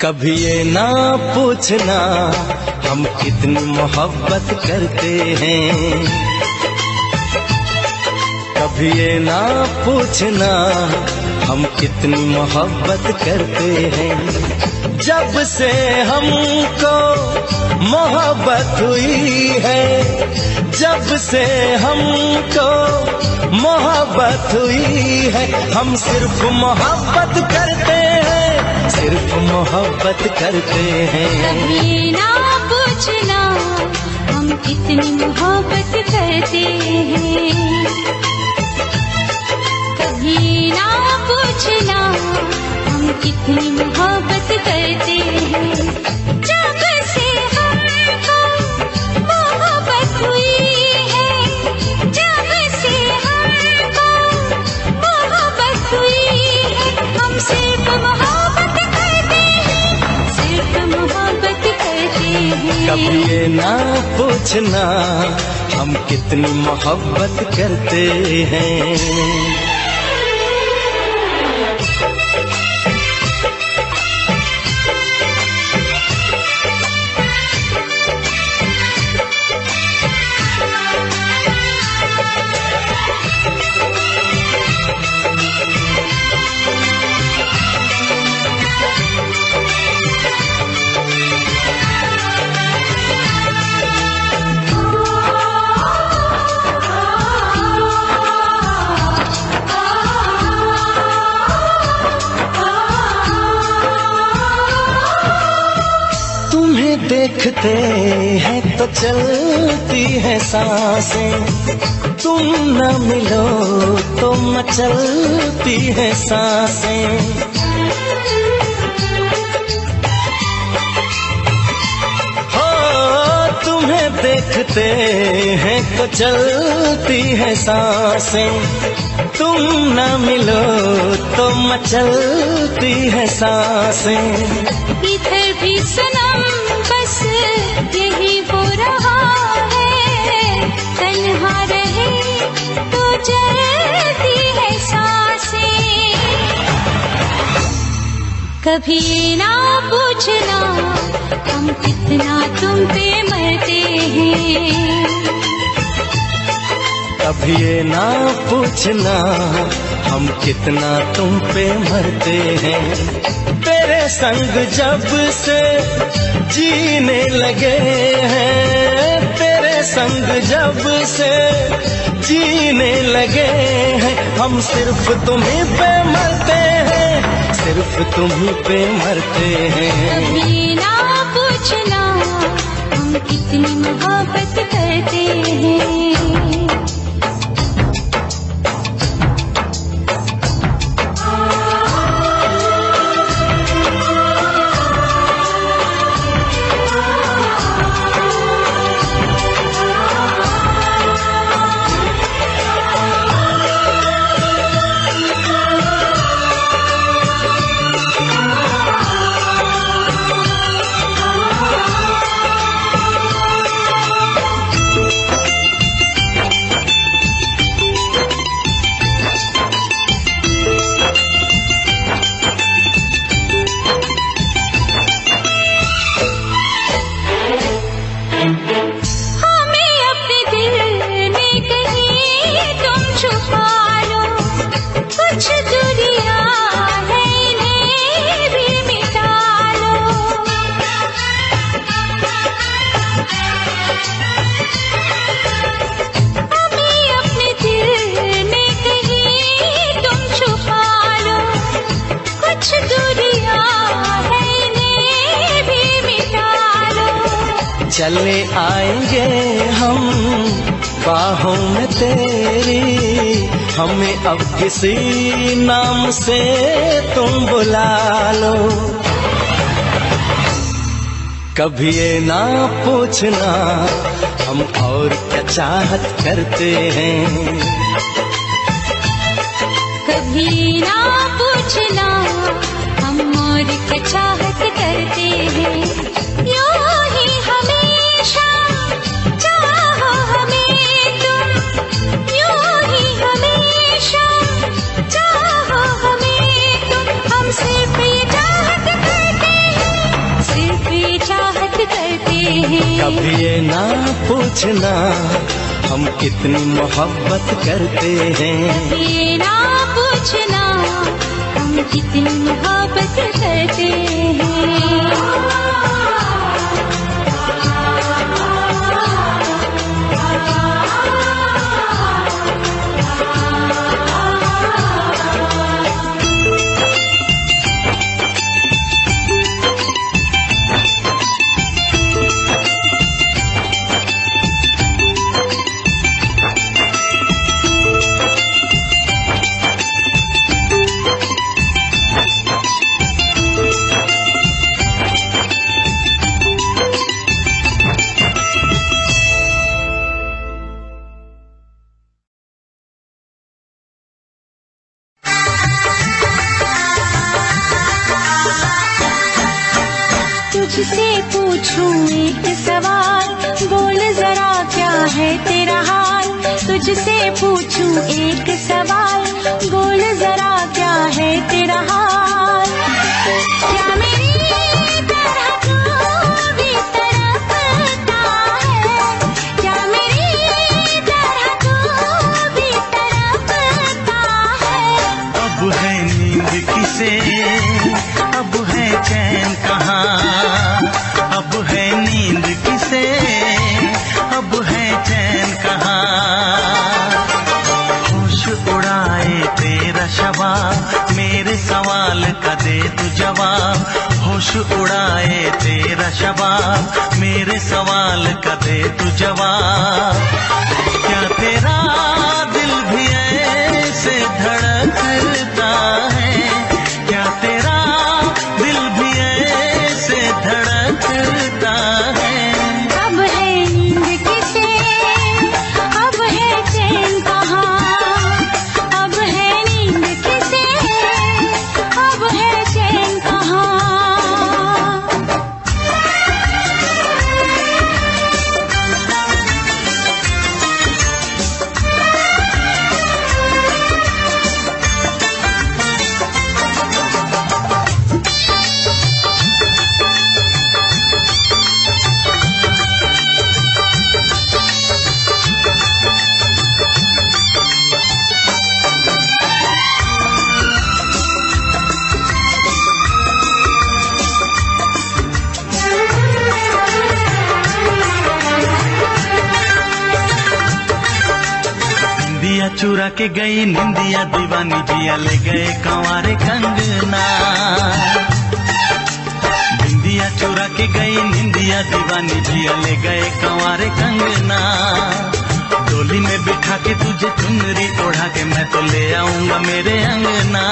कभी ये ना पूछना हम कितनी मोहब्बत करते हैं, कभी ये ना पूछना हम कितनी मोहब्बत करते हैं। जब से हमको मोहब्बत हुई है, जब से हमको मोहब्बत हुई है, हम सिर्फ मोहब्बत करते हैं, सिर्फ मोहब्बत करते हैं। कभी ना पूछना हम कितनी मोहब्बत करते हैं, कभी ना पूछना हम कितनी मोहब्बत करते हैं। जब से हमको मोहब्बत हुई है, जब से हमको मोहब्बत हुई है, हम सिर्फ मोहब्बत करते हैं, सिर्फ मोहब्बत करते हैं। कभी ये ना पूछना हम कितनी मोहब्बत करते हैं। देखते हैं तो चलती है सांसें, तुम न मिलो तो मचलती है सांसें। हो तुम्हें देखते हैं तो चलती है सांसें, तुम न मिलो तो मचलती है सांसें। इधर भी सनम बस यही हो रहा है, तन्हा रहे तो जलती है सांसें। कभी ना पूछना हम कितना तुम पे मरते हैं, कभी ये ना पूछना हम कितना तुम पे मरते हैं। तेरे संग जब से जीने लगे हैं, तेरे संग जब से जीने लगे हैं, हम सिर्फ तुम्हीं पे मरते हैं, सिर्फ तुम्हीं पे मरते हैं। कभी ना पूछना हम कितनी मोहब्बत करते हैं। चले आएंगे हम बाहों में तेरी, हमें अब किसी नाम से तुम बुला लो। कभी ये ना पूछना हम और क्या चाहत करते हैं, कभी ना पूछना हम और क्या चाहत करते हैं। यूं ही हमेशा चाहो हमें तुम, यूं ही हमेशा चाहो हमें तुम, हम सिर्फ ये चाहत करते हैं, अब ये ना पूछना हम कितनी मोहब्बत करते हैं। ये ना पूछना हम कितनी मोहब्बत करते हैं। तुझसे पूछूं एक सवाल, बोल जरा क्या है तेरा हाल। तुझसे पूछूं एक सवाल, बोल जरा क्या है तेरा हाल। क्या मेरी तरह तू भी तड़पता है, क्या मेरी तरह तू भी तड़पता है। अब है नींद किसे, अब है चैन कहाँ। अब है नींद किसे, अब है चैन कहाँ। होश उड़ाए तेरा शबाब, मेरे सवाल का दे तू जवाब। होश उड़ाए तेरा शबाब, मेरे सवाल का दे तू जवाब। क्या तेरा दिल भी ऐसे धड़कता है, क्या तेरा दिल भी ऐसे धड़कता है। अब है नींद किसे, अब है चैन कहाँ। अब है नींद किसे, अब है चैन कहाँ। निंदिया चुरा के गई निंदिया दीवानी, जिया ले गए कंवारे कंगना। निंदिया चुरा के गई निंदिया दीवानी, जिया ले गए कंवारे कंगना। डोली में बिठा के तुझे चुनरी ओढ़ा के मैं तो ले आऊंगा मेरे अंगना।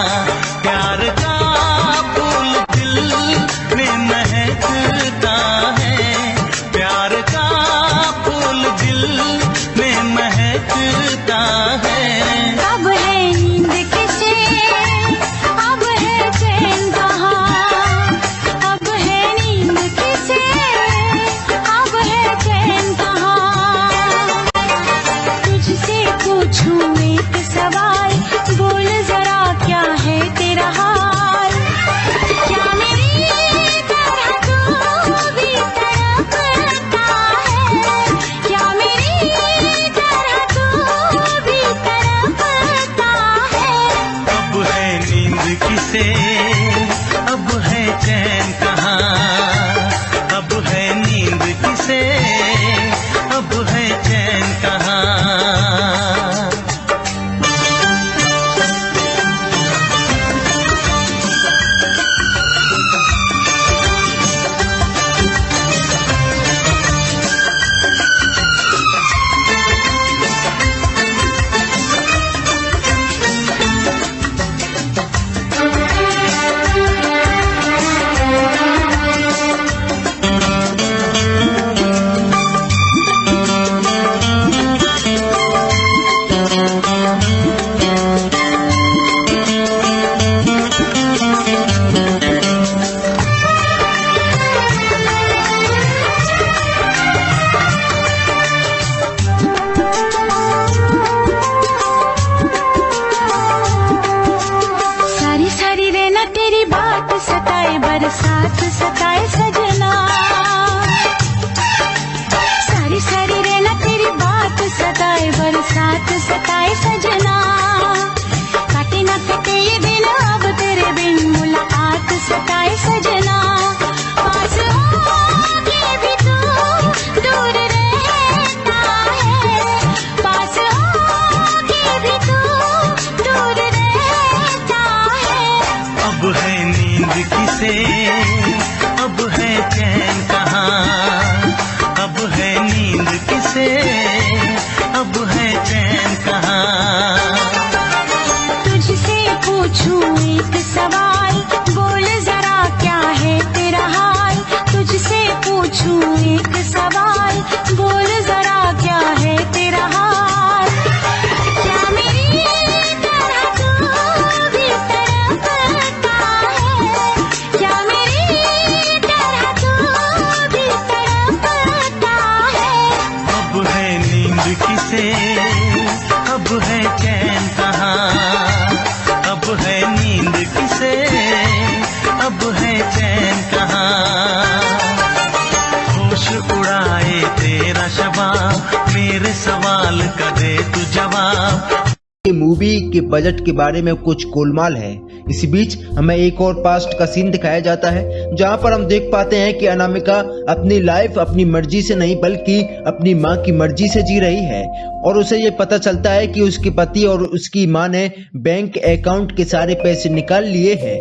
प्यार का फूल दिल में महकता है, प्यार का फूल दिल में महकता है। अब है नींद किसे, अब है चैन कहाँ। अब है नींद किसे, अब है चैन कहाँ। तुझसे पूछूं एक सवाल, बोल जरा क्या है तेरा हाल। क्या मेरी तरह तू भी तड़पता है, क्या मेरी तरह तू भी तड़पता है। अब है नींद किसे, अब है चैन कहाँ। अब है नींद किसे, अब है चैन कहाँ। बरसात सताए सजना, काटे ना कटे ये दिन अब तेरे बिन, मुलाकात सताए सजना। पास होके भी तू दूर रहता है, पास होके भी तू दूर रहता है। अब है नींद किसे, अब है चैन कहाँ, अब है नींद किसे, अब है चैन कहाँ। तुझसे पूछूं एक सवाल, बोल जरा क्या है तेरा हाल। तुझसे पूछूं एक सवाल, बोल जरा क्या है तेरा हाल। क्या मेरी तरह तू भी तड़पता है, क्या मेरी तरह तू भी तड़पता है। अब है नींद किसे, अब है चैन कहाँ, अब है नींद किसे, अब है चैन कहाँ। होश उड़ाए तेरा शबाब, मेरे सवाल का दे तू जवाब। ये मूवी के बजट के बारे में कुछ गोलमाल है। इसी बीच हमें एक और पास्ट का सीन दिखाया जाता है, जहां पर हम देख पाते हैं कि अनामिका अपनी लाइफ अपनी मर्जी से नहीं बल्कि अपनी मां की मर्जी से जी रही है, और उसे ये पता चलता है कि उसके पति और उसकी मां ने बैंक अकाउंट के सारे पैसे निकाल लिए हैं।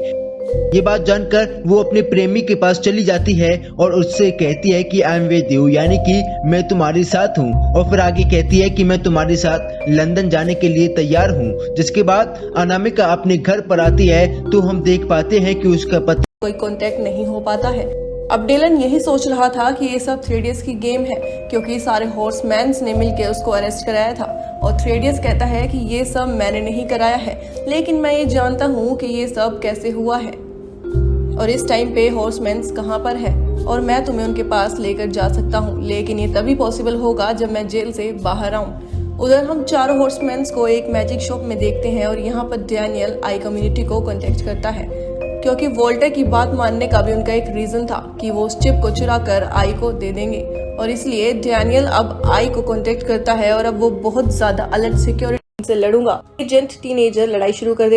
ये बात जानकर वो अपने प्रेमी के पास चली जाती है और उससे कहती है कि आई एम विद यू, यानी कि मैं तुम्हारे साथ हूँ, और फिर आगे कहती है कि मैं तुम्हारे साथ लंदन जाने के लिए तैयार हूँ। जिसके बाद अनामिका अपने घर पर आती है तो हम देख पाते हैं कि उसका पति कोई कांटेक्ट नहीं हो पाता है। अब डिलन यही सोच रहा था कि ये सब थ्रेडियस की गेम है, क्योंकि सारे हॉर्समैन्स ने मिलकर उसको अरेस्ट कराया था, और थ्रेडियस कहता है कि ये सब मैंने नहीं कराया है, लेकिन मैं ये जानता हूँ कि ये सब कैसे हुआ है, और इस टाइम पे हॉर्समैन्स कहाँ पर है, और मैं तुम्हें उनके पास लेकर जा सकता हूँ, लेकिन ये तभी पॉसिबल होगा जब मैं जेल से बाहर आऊँ। उधर हम चारों हॉर्समैन्स को एक मैजिक शॉप में देखते हैं, और यहाँ पर डैनियल आई कम्युनिटी को कॉन्टेक्ट करता है, क्योंकि वोल्टर की बात मानने का भी उनका एक रीजन था कि वो उस चिप को चुरा कर आई को दे देंगे, और इसलिए डैनियल अब आई को कांटेक्ट करता है, और अब वो बहुत ज्यादा अलर्ट सिक्योरिटी से लड़ूंगा। एजेंट टीनेजर लड़ाई शुरू कर